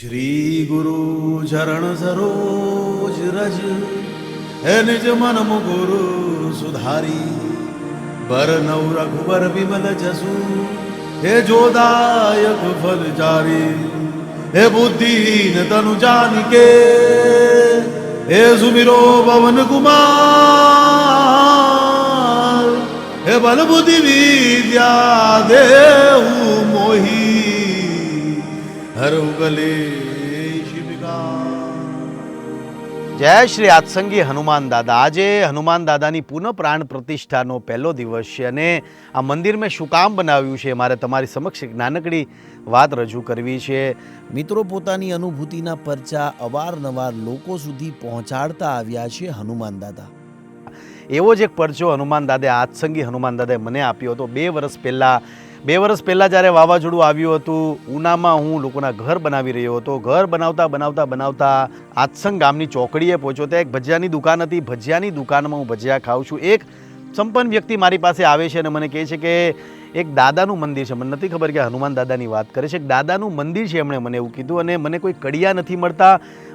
श्री गुरु चरण सरोज रज है निज मन मुकुरु सुधारी बरनौ रघुबर विमल जसु हे जोदायक फल चारी हे बुद्धिहीन तनु जानिके हे सुमिरो पवन कुमार हे बल बुद्धि विद्या देहु मोही हर कलेश જય શ્રી આત્સંગી હનુમાન દાદા। આજે હનુમાન દાદાની પુનઃ પ્રાણ પ્રતિષ્ઠાનો પહેલો દિવસ છે અને આ મંદિર મેં શું કામ બનાવ્યું છે મારે તમારી સમક્ષ એક નાનકડી વાત રજૂ કરવી છે। મિત્રો, પોતાની અનુભૂતિના પરચા અવારનવાર લોકો સુધી પહોંચાડતા આવ્યા છે હનુમાન દાદા। એવો જ એક પરચો હનુમાન દાદાએ આત્સંગી હનુમાન દાદાએ મને આપ્યો હતો 2 વર્ષ પહેલાં જ્યારે વાવાઝોડું આવ્યું હતું ઉનામાં હું લોકોના ઘર બનાવી રહ્યો હતો। ઘર બનાવતા આત્સંગ ગામની ચોકડીએ પહોંચ્યો ત્યાં એક ભજીયાની દુકાન હતી। ભજીયાની દુકાનમાં હું ભજીયા ખાઉં છું। એક સંપન્ન વ્યક્તિ મારી પાસે આવે છે અને મને કહે છે કે એક દાદાનું મંદિર છે। મને નથી ખબર કે હનુમાન દાદાની વાત કરે છે। એક દાદાનું મંદિર છે એમણે મને એવું કીધું અને મને કોઈ કડિયા નથી મળતા,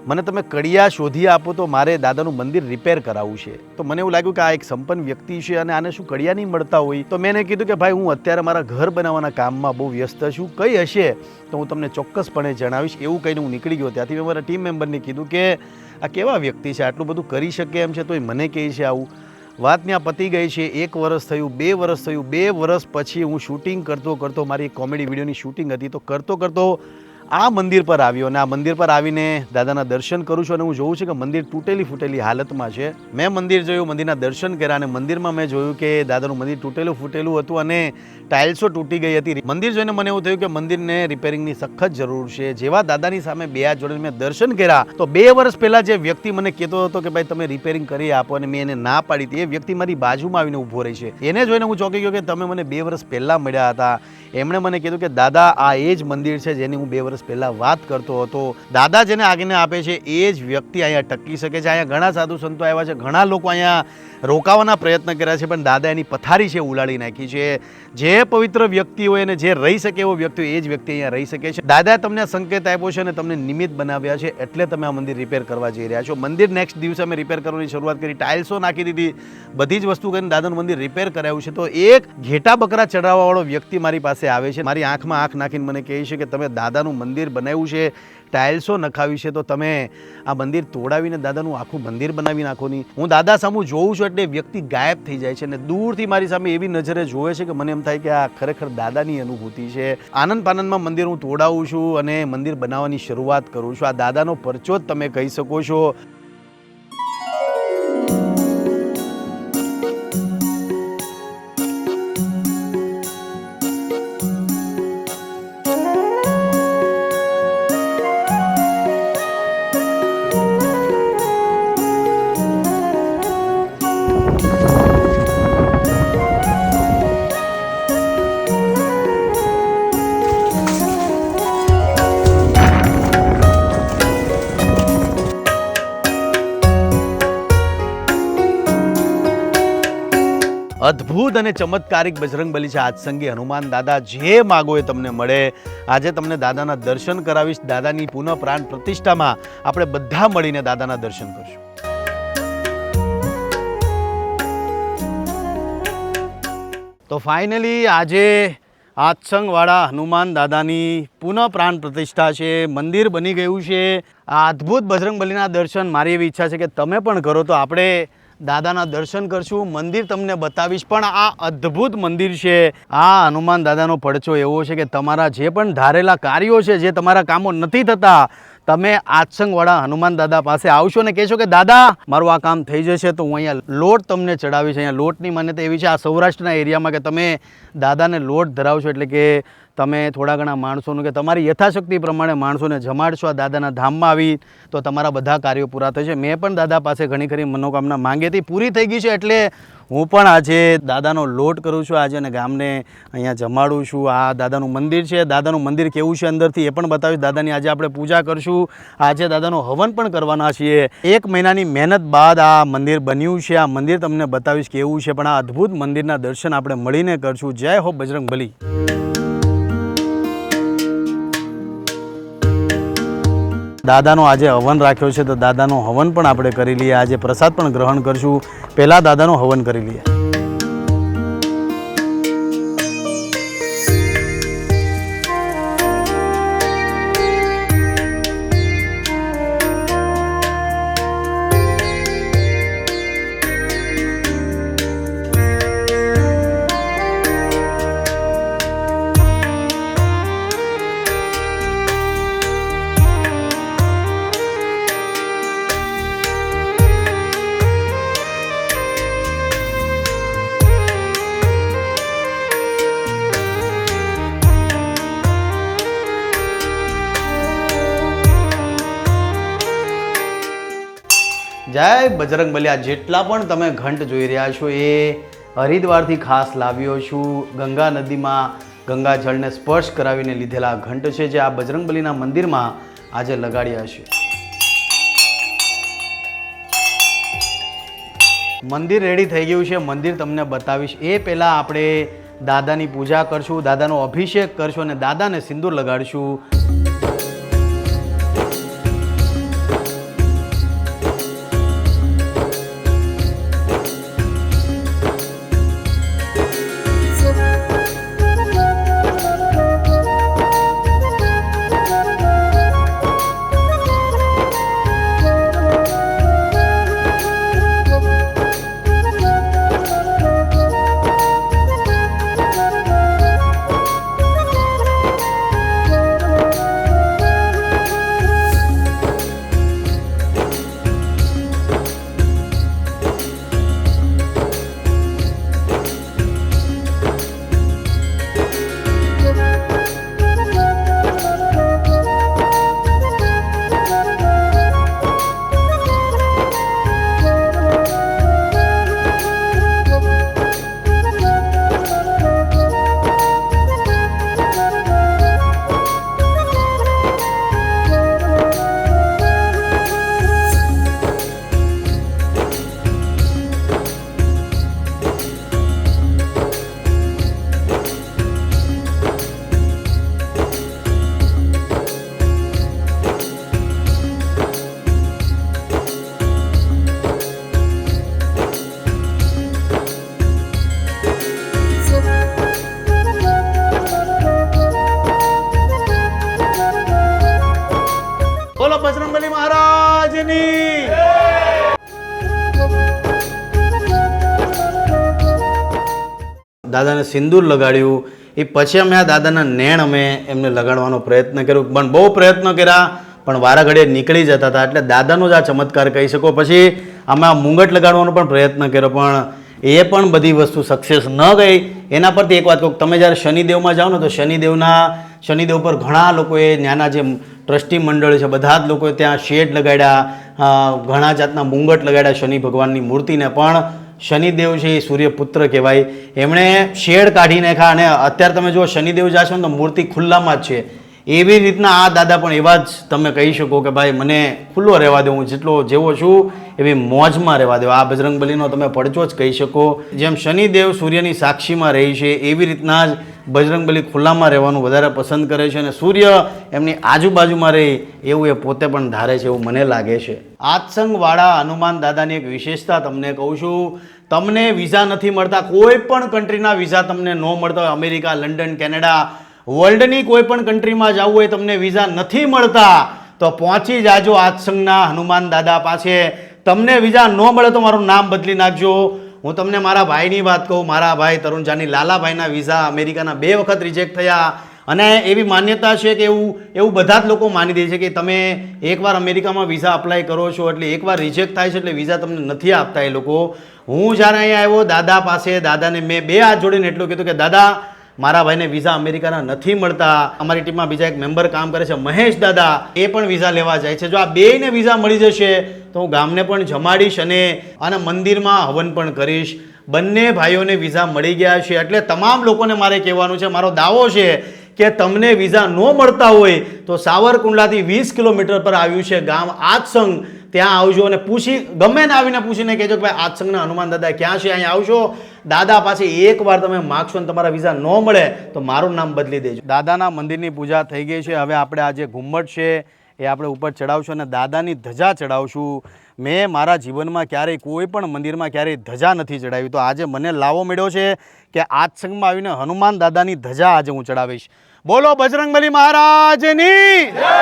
મને તમે કડિયા શોધી આપો તો મારે દાદાનું મંદિર રિપેર કરાવવું છે। તો મને એવું લાગ્યું કે આ એક સંપન્ન વ્યક્તિ છે અને આને શું કડિયા નહીં મળતા હોય। તો મેં એને કીધું કે ભાઈ હું અત્યારે મારા ઘર બનાવવાના કામમાં બહુ વ્યસ્ત છું, કઈ હશે તો હું તમને ચોક્કસપણે જણાવીશ। એવું કહીને હું નીકળી ગયો। ત્યાંથી મેં મારા ટીમ મેમ્બરને કીધું કે આ કેવા વ્યક્તિ છે, આટલું બધું કરી શકે એમ છે તોય મને કહે છે આવું। વાત ત્યાં પતી ગઈ છે। 1 વર્ષ થયું, 2 વર્ષ થયું। 2 વર્ષ પછી હું શૂટિંગ કરતો મારી કોમેડી વિડીયોની શૂટિંગ હતી તો કરતો આ મંદિર પર આવ્યો અને આ મંદિર પર આવીને દાદાના દર્શન કરું છું અને હું જોઉં છું કે મંદિર તૂટેલી ફૂટેલી હાલતમાં છે। મેં મંદિર જોયું, મંદિરના દર્શન કર્યા અને મંદિરમાં મેં જોયું કે દાદાનું મંદિર તૂટેલું ફૂટેલું હતું અને ટાઇલ્સો તૂટી ગઈ હતી। મંદિર જોઈને મને એવું થયું કે મંદિરને રિપેરિંગની સખત જરૂર છે। જેવા દાદાની સામે 2 હાથ જોડીને મેં દર્શન કર્યા તો 2 વર્ષ પહેલાં જે વ્યક્તિ મને કહેતો હતો કે ભાઈ તમે રિપેરિંગ કરી આપો અને મેં એને ના પાડી હતી, એ વ્યક્તિ મારી બાજુમાં આવીને ઊભો રહી છે। એને જોઈને હું ચોંકી ગયો કે તમે મને 2 વર્ષ પહેલાં મળ્યા હતા। એમણે મને કીધું કે દાદા આ એ જ મંદિર છે જેની હું 2 વર્ષ પહેલાં વાત કરતો હતો। દાદા જેને આજ્ઞા આપે છે એ જ વ્યક્તિ અહીંયા ટકી શકે છે। અહીંયા ઘણા સાધુ સંતો આવ્યા છે, ઘણા લોકો અહીંયા રોકાવાના પ્રયત્ન કર્યા છે પણ દાદા એની પથારી છે ઉલાડી નાખી છે। જે પવિત્ર વ્યક્તિ હોય અને જે રહી શકે એવો વ્યક્તિ હોય એ જ વ્યક્તિ અહીંયા રહી શકે છે। દાદાએ તમને સંકેત આપ્યો છે અને તમને નિમિત્ત બનાવ્યા છે એટલે તમે આ મંદિર રિપેર કરવા જઈ રહ્યા છો। મંદિર નેક્સ્ટ દિવસે અમે રિપેર કરવાની શરૂઆત કરી, ટાઇલ્સો નાખી દીધી, બધી જ વસ્તુ કરીને દાદાનું મંદિર રિપેર કરાવ્યું છે। તો એક ઘેટા બકરા ચડાવવાવાળો વ્યક્તિ મારી પાસે આવે છે, મારી આંખમાં આંખ નાખીને મને કહે છે કે તમે દાદાનું મંદિર બનાવ્યું છે, ટાઇલ્સો નખાવી છે તો તમે આ મંદિર તોડાવીને દાદાનું આખું મંદિર બનાવી નાખો નહીં। હું દાદા સામું જોઉં છું એટલે વ્યક્તિ ગાયબ થઈ જાય છે અને દૂરથી મારી સામે એવી નજરે જોવે છે કે મને એમ થાય કે આ ખરેખર દાદાની અનુભૂતિ છે। આનંદ પાનંદમાં મંદિર હું તોડાવું છું અને મંદિર બનાવવાની શરૂઆત કરું છું। આ દાદાનો પરચો જ તમે કહી શકો છો। અદ્ભુત અને ચમત્કારિક બજરંગબલી છે આત્સંગી હનુમાન દાદા। જે માગો એ તમને મળે। આજે તમને દાદાના દર્શન કરાવીશ। દાદાની પુનઃ પ્રાણ પ્રતિષ્ઠામાં આપણે બધા મળીને દાદાના દર્શન કરશું। તો ફાઇનલી આજે આત્સંગવાળા હનુમાન દાદાની પુનઃ પ્રાણ પ્રતિષ્ઠા છે, મંદિર બની ગયું છે। આ અદ્ભુત બજરંગબલીના દર્શન મારી એવી ઈચ્છા છે કે તમે પણ કરો તો આપણે દાદાના દર્શન કરશું, મંદિર તમને બતાવીશ। પણ આ અદ્ભુત મંદિર છે, આ હનુમાન દાદાનો પડચો એવો છે કે તમારા જે પણ ધારેલા કાર્યો છે, જે તમારા કામો નથી થતા, તમે આત્સંગવાળા હનુમાન દાદા પાસે આવશો ને કહેશો કે દાદા મારું આ કામ થઈ જશે તો હું અહીંયા લોટ તમને ચડાવીશ। અહીંયા લોટની માન્યતા એવી છે આ સૌરાષ્ટ્રના એરિયામાં કે તમે દાદાને લોટ ધરાવશો એટલે કે તમે થોડા ઘણા માણસોનું કે તમારી યથાશક્તિ પ્રમાણે માણસોને જમાડશો આ દાદાના ધામમાં આવી તો તમારા બધા કાર્યો પૂરા થશે। મેં પણ દાદા પાસે ઘણી ખરી મનોકામના માંગી હતી, પૂરી થઈ ગઈ છે એટલે હું પણ આજે દાદાનો લોટ કરું છું આજે અને ગામને અહીંયા જમાડું છું। આ દાદાનું મંદિર છે, દાદાનું મંદિર કેવું છે અંદરથી એ પણ બતાવીશ। દાદાની આજે આપણે પૂજા કરશું, આજે દાદાનો હવન પણ કરવાના છીએ। 1 મહિનાની મહેનત બાદ આ મંદિર બન્યું છે। આ મંદિર તમને બતાવીશ કેવું છે, પણ આ અદ્ભુત મંદિરના દર્શન આપણે મળીને કરશું। જય હો બજરંગબલી। દાદાનો આજે હવન રાખ્યો છે, તો દાદાનો હવન પણ આપણે કરી લઈએ. આજે પ્રસાદ પણ ગ્રહણ કરશું. પહેલાં દાદાનો હવન કરી લઈએ. જય બજરંગબલી. આ જેટલા પણ તમે ઘંટ જોઈ રહ્યા છો એ હરિદ્વારથી ખાસ લાવ્યો છું. ગંગા નદીમાં ગંગા જળને સ્પર્શ કરાવીને લીધેલા આ ઘંટ છે, જે આ બજરંગબલીના મંદિરમાં આજે લગાડ્યા છે. મંદિર રેડી થઈ ગયું છે. મંદિર તમને બતાવીશ. એ પહેલાં આપણે દાદાની પૂજા કરશું, દાદાનો અભિષેક કરશું અને દાદાને સિંદૂર લગાડીશું. બોલો બજરંગબલી મહારાજની. દાદાને સિંદૂર લગાડ્યું. એ પછી અમે આ દાદાના નેણ અમે એમને લગાડવાનો પ્રયત્ન કર્યો, પણ બહુ પ્રયત્ન કર્યા પણ વારા ઘડીએ નીકળી જતા હતા. એટલે દાદાનો જ આ ચમત્કાર કહી શકો. પછી અમે આ મુંગટ લગાડવાનો પણ પ્રયત્ન કર્યો, પણ એ પણ બધી વસ્તુ સક્સેસ ન ગઈ. એના પરથી એક વાત કહું, તમે જ્યારે શનિદેવમાં જાઓ ને તો શનિદેવ પર ઘણા લોકોએ ત્યાંના જે ટ્રસ્ટી મંડળ છે બધા જ લોકોએ ત્યાં શેડ લગાડ્યા, ઘણા જાતના મુંગટ લગાડ્યા શનિ ભગવાનની મૂર્તિને. પણ શનિદેવ છે એ સૂર્યપુત્ર કહેવાય, એમણે શેડ કાઢી નાખ્યા અને અત્યારે તમે જો શનિદેવ જાશો ને તો મૂર્તિ ખુલ્લામાં જ છે. એવી રીતના આ દાદા પણ એવા જ તમે કહી શકો કે ભાઈ મને ખુલ્લો રહેવા દો, હું જેટલો જેવો છું એવી મોજમાં રહેવા દો. આ બજરંગબલીનો તમે પડચો જ કહી શકો. જેમ શનિદેવ સૂર્યની સાક્ષીમાં રહી છે એવી રીતના જ બજરંગબલી ખુલ્લામાં રહેવાનું વધારે પસંદ કરે છે અને સૂર્ય એમની આજુબાજુમાં રહે એવું એ પોતે પણ ધારે છે એવું મને લાગે છે. આત્સંગવાળા હનુમાન દાદાની એક વિશેષતા તમને કહું છું. તમને વિઝા નથી મળતા, કોઈ પણ કન્ટ્રીના વિઝા તમને ન મળતા હોય, અમેરિકા, લંડન, કેનેડા, વર્લ્ડની કોઈ પણ કન્ટ્રીમાં જવું હોય તમને વિઝા નથી મળતા તો પહોંચી જાજો આત્સંગના હનુમાન દાદા પાસે. તમને વિઝા ન મળે તો મારું નામ બદલી નાખજો. હું તમને મારા ભાઈની વાત કહું. મારા ભાઈ તરુણ જાની લાલાભાઈના વિઝા અમેરિકાના 2 વખત રિજેક્ટ થયા અને એવી માન્યતા છે કે એવું બધા જ લોકો માની દે છે કે તમે એકવાર અમેરિકામાં વિઝા અપ્લાય કરો છો એટલે એકવાર રિજેક્ટ થાય છે એટલે વિઝા તમને નથી આપતા એ લોકો. હું જ્યારે અહીંયા આવ્યો દાદા પાસે, દાદાને મેં 2 હાથ જોડીને એટલું કીધું કે દાદા મારા ભાઈને વિઝા અમેરિકાના નથી મળતા. અમારી ટીમમાં બીજા એક મેમ્બર કામ કરે છે મહેશ દાદા, એ પણ વિઝા લેવા જાય છે. જો આ બેયને વિઝા મળી જશે તો હું ગામને પણ જમાડીશ અને મંદિરમાં હવન પણ કરીશ. બંને ભાઈઓને વિઝા મળી ગયા છે. એટલે તમામ લોકોને મારે કહેવાનું છે, મારો દાવો છે કે તમને વિઝા ન મળતા હોય તો સાવરકુંડલાથી 20 કિલોમીટર પર આવ્યું છે ગામ આત્સંગ. ત્યાં આવજો અને ગમે ને આવીને પૂછીને કહેજો કે ભાઈ આત્સંગના હનુમાન દાદા ક્યાં છે, અહીંયા આવશો. દાદા પાસે એકવાર તમે માગશો ને તમારા વિઝા ન મળે તો મારું નામ બદલી દેજો. દાદાના મંદિરની પૂજા થઈ ગઈ છે. હવે આપણે આ જે ઘુમ્મટ છે એ આપણે ઉપર ચડાવશું અને દાદાની ધજા ચડાવશું. મેં મારા જીવનમાં ક્યારેય કોઈ પણ મંદિરમાં ક્યારેય ધજા નથી ચડાવી, તો આજે મને લાવો મળ્યો છે કે આત્સંગમાં આવીને હનુમાન દાદાની ધજા આજે હું ચડાવીશ. બોલો બજરંગબલી મહારાજની જય.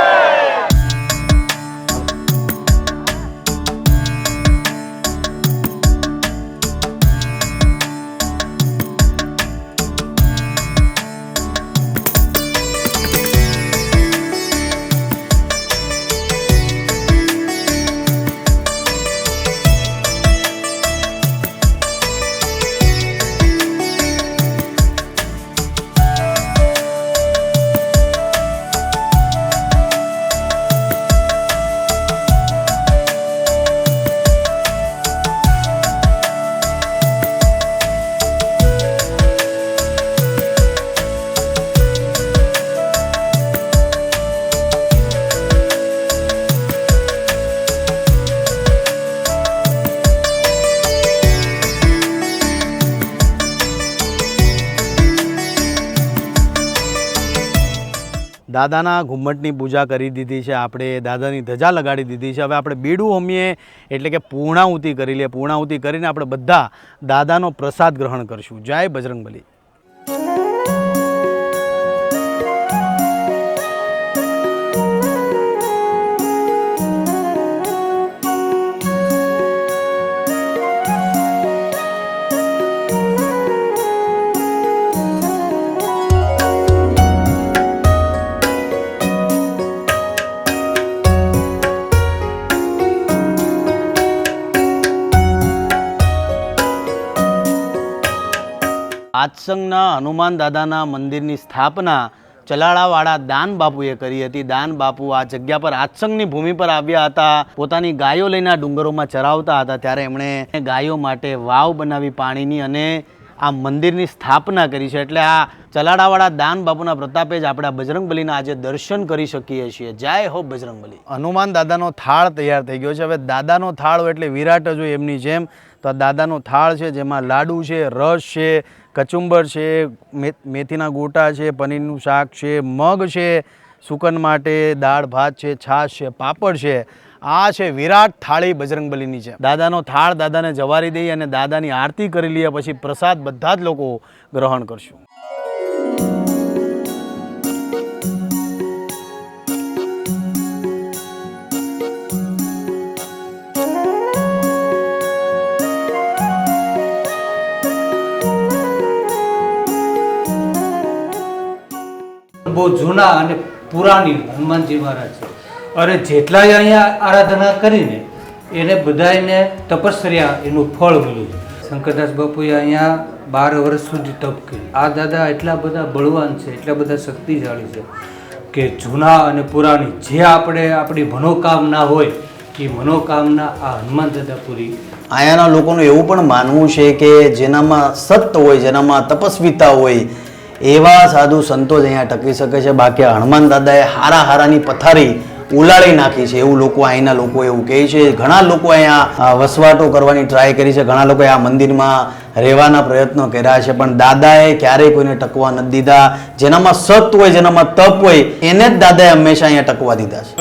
દાદાના ઘુમ્મટની પૂજા કરી દીધી છે આપણે, દાદાની ધજા લગાડી દીધી છે. હવે આપણે બીડું હોમીએ એટલે કે પૂર્ણાહુતિ કરી લઈએ. પૂર્ણાહુતિ કરીને આપણે બધા દાદાનો પ્રસાદ ગ્રહણ કરશું. જય બજરંગબલી. આત્સંગના હનુમાન દાદાના મંદિરની સ્થાપના ચલાળાવાળા દાન બાપુએ કરી હતી. દાન બાપુ આ જગ્યા પર આત્સંગની ભૂમિ પર આવ્યા હતા. પોતાની ગાયો લઈને આ ડુંગરોમાં ચરાવતા હતા. ત્યારે એમણે ગાયો માટે વાવ બનાવી પાણીની અને આ મંદિરની સ્થાપના કરી છે. એટલે આ ચલાળાવાળા દાન બાપુના પ્રતાપે જ આપણે બજરંગબલીના આજે દર્શન કરી શકીએ છીએ. જય હો બજરંગબલી. હનુમાન દાદાનો થાળ તૈયાર થઈ ગયો છે. હવે દાદાનો થાળ હોય એટલે વિરાટ જ હોય એમની જેમ. તો આ દાદાનો થાળ છે, જેમાં લાડુ છે, રસ છે, કચુંબર છે, મેથીના ગોટા છે, પનીરનું શાક છે, મગ છે સુકન માટે, દાળ ભાત છે, છાશ છે, પાપડ છે. આ છે વિરાટ થાળી બજરંગબલીની છે. દાદાનો થાળ દાદાને જવારી દઈએ અને દાદાની આરતી કરી લઈએ, પછી પ્રસાદ બધા જ લોકો ગ્રહણ કરશું. બહુ જૂના અને પુરાણી હનુમાનજી મહારાજ છે. અને જેટલાય અહીંયા આરાધના કરીને એને બધાને તપસ્યા એનું ફળ મળ્યું છે. શંકરદાસ બાપુએ અહીંયા 12 વર્ષ સુધી તપ કર્યું. આ દાદા એટલા બધા બળવાન છે, એટલા બધા શક્તિશાળી છે કે જૂના અને પુરાણી જે આપણી મનોકામના હોય એ મનોકામના આ હનુમાન દાદા પૂરી. અહીંયાના લોકોનું એવું પણ માનવું છે કે જેનામાં સત્ય હોય, જેનામાં તપસ્વીતા હોય એવા સાધુ સંતો જ અહીંયા ટકી શકે છે. બાકી હનુમાન દાદાએ હારાની પથારી ઉલાળી નાખી છે એવું લોકો અહીંના લોકો એવું કહે છે. ઘણા લોકો અહીંયા વસવાટો કરવાની ટ્રાય કરી છે, ઘણા લોકોએ આ મંદિરમાં રહેવાના પ્રયત્નો કર્યા છે, પણ દાદાએ ક્યારેય કોઈને ટકવા નથી દીધા. જેનામાં સત હોય, જેનામાં તપ હોય એને જ દાદાએ હંમેશા અહીંયા ટકવા દીધા છે.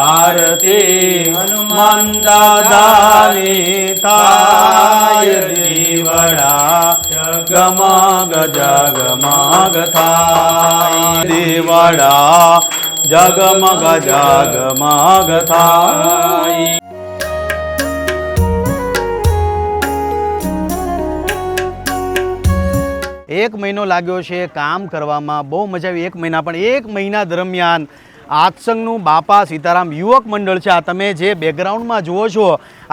આરતી હનુમાન દાદાની થાય, દેવડા જગમગ જગમગ થાય, દેવડા જગમગ જગમગ થાય. એક મહિનો લાગ્યો છે કામ કરવામાં, બહુ મજા આવી. એક મહિના, પણ એક મહિના દરમિયાન આત્સંગનું બાપા સીતારામ યુવક મંડળ છે. આ તમે જે બેકગ્રાઉન્ડમાં જુઓ છો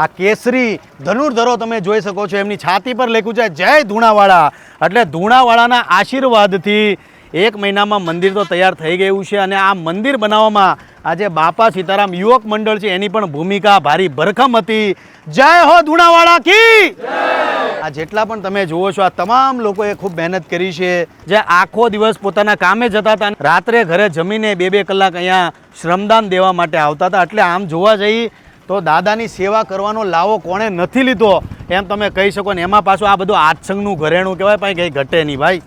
આ કેસરી ધનુર્ધરો તમે જોઈ શકો છો. એમની છાતી પર લખ્યું છે જય ધૂણાવાળા. એટલે ધૂણાવાળાના આશીર્વાદથી એક મહિનામાં મંદિર તો તૈયાર થઈ ગયું છે. અને આ મંદિર બનાવવામાં આજે બાપા સીતારામ યુવક મંડળ છે એની પણ ભૂમિકા ભારી ભરખમ હતી. જય હો ધૂણાવાળા કી. આ જેટલા પણ તમે જુઓ છો આ તમામ લોકોએ ખૂબ મહેનત કરી છે. જે આખો દિવસ પોતાના કામે જતા હતા, રાત્રે ઘરે જમીને 2-2 કલાક અહીંયા શ્રમદાન દેવા માટે આવતા હતા. એટલે આમ જોવા જઈએ તો દાદાની સેવા કરવાનો લાવો કોણે નથી લીધો એમ તમે કહી શકો ને. એમાં પાછું આ બધું આત્સંગનું ઘરેણું કહેવાય, ભાઈ કંઈ ઘટે નહીં ભાઈ.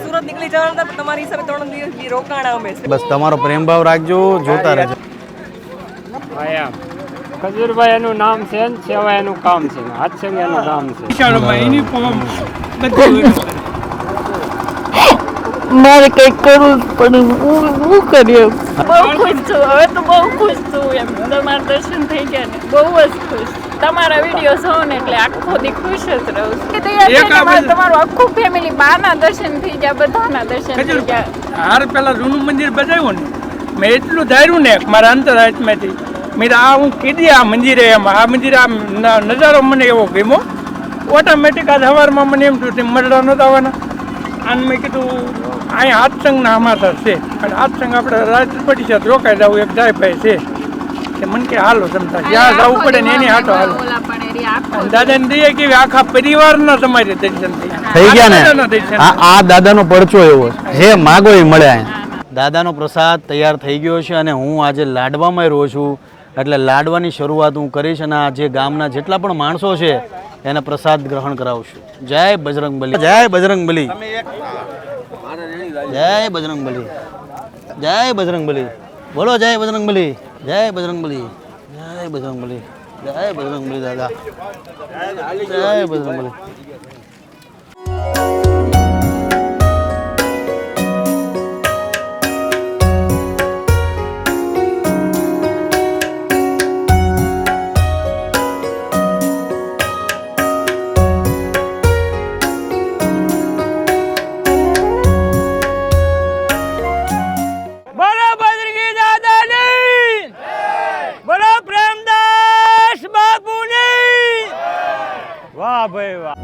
સુરત નીકળી જવાના હતા પણ તમારી હિસાબે 3 દિવસ બી રોકાણા અમે. બસ તમારો પ્રેમ ભાવ રાખજો, જોતા રહેજો. ભાઈ આમ ખજૂરભાઈ એનું નામ છે ને સેવા એનું કામ છે ને હાથસંગ એનું કામ છે. મારે કંઈક કરવું જ પડે. હું કરીએ. બહુ ખુશ છું, હવે તો બહુ ખુશ છું. એમ તમારા દર્શન થઈ ગયા ને બહુ જ ખુશ. તમારા વિડીયો જોઉં ને એટલે આખો દી ખુશ જ રહું છું. તમારું આખું ફેમિલી બાના દર્શન થઈ ગયા, બધાના દર્શન થઈ ગયા. હાર પેલા જૂનું મંદિર બજાવ્યું ને મેં એટલું ધાર્યું ને મારા અંતરાત્માથી મેં આ હું કીધી આ મંદિરે એમ આ મંદિર આ નજારો મને એવો ગમ્યો ઓટોમેટિક આ સવારમાં મને એમ થયું મરડા નહોતા આવવાના અને મેં કીધું અહીંયા હાથસંગના અમાસા છે અને હાથસંગ આપણે રાજપટી સાથે રોકાઈ જવું એક જાય ભાઈ છે તે મને કે હાલો જમતા જ્યાં જવું પડે ને એની હાટો હાલો દાદાને દઈએ કે આખા પરિવારના તમારે દર્શન થઈ ગયા ને આ દાદાનો પડચો એવો છે, જે માગો એ મળે. દાદાનો પ્રસાદ તૈયાર થઈ ગયો છે અને હું આજે લાડવામાં રહું છું એટલે લાડવાની શરૂઆત હું કરીશ અને આ જે ગામના જેટલા પણ માણસો છે એને પ્રસાદ ગ્રહણ કરાવશું. જય બજરંગબલી, જય બજરંગબલી, જય બજરંગબલી, જય બજરંગબલી. બોલો જય બજરંગબલી, જય બજરંગબલી, જય બજરંગબલી, જય બજરંગબલી દાદા, જય બજરંગબલી. વાહ ભાઈ વાહ.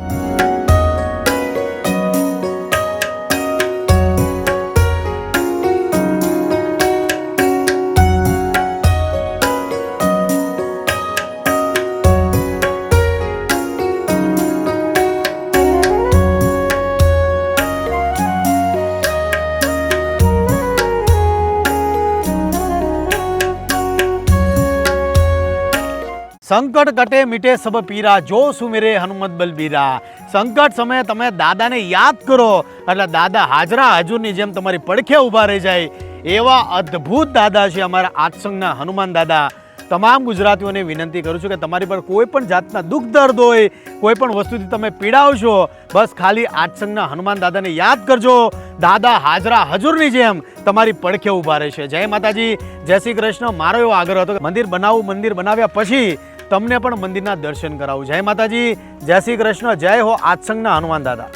સંકટ કટે મીટે સબ પીરા, જો સુમેરે હનુમત બલબીરા. સંકટ સમયે તમે દાદાને યાદ કરો એટલે દાદા હાજરા હજુરની જેમ તમારી પડખે ઊભા રહી જાય. એવા અદ્ભુત દાદા છે અમારા આત્સંગના હનુમાન દાદા. તમામ ગુજરાતીઓને વિનંતી કરું છું કે તમારી પર કોઈ પણ જાતના દુઃખ દર્દ હોય, કોઈ પણ વસ્તુથી તમે પીડાવશો, બસ ખાલી આત્સંગના હનુમાન દાદાને યાદ કરજો. દાદા હાજરા હજુરની જેમ તમારી પડખે ઊભા રહેશે. જય માતાજી, જય શ્રી કૃષ્ણ. મારો એવો આગ્રહ હતો કે મંદિર બનાવું, મંદિર બનાવ્યા પછી તમને પણ મંદિરના દર્શન કરાવું. જય માતાજી, જય શ્રી કૃષ્ણ, જય હો આત્સંગના હનુમાન દાદા.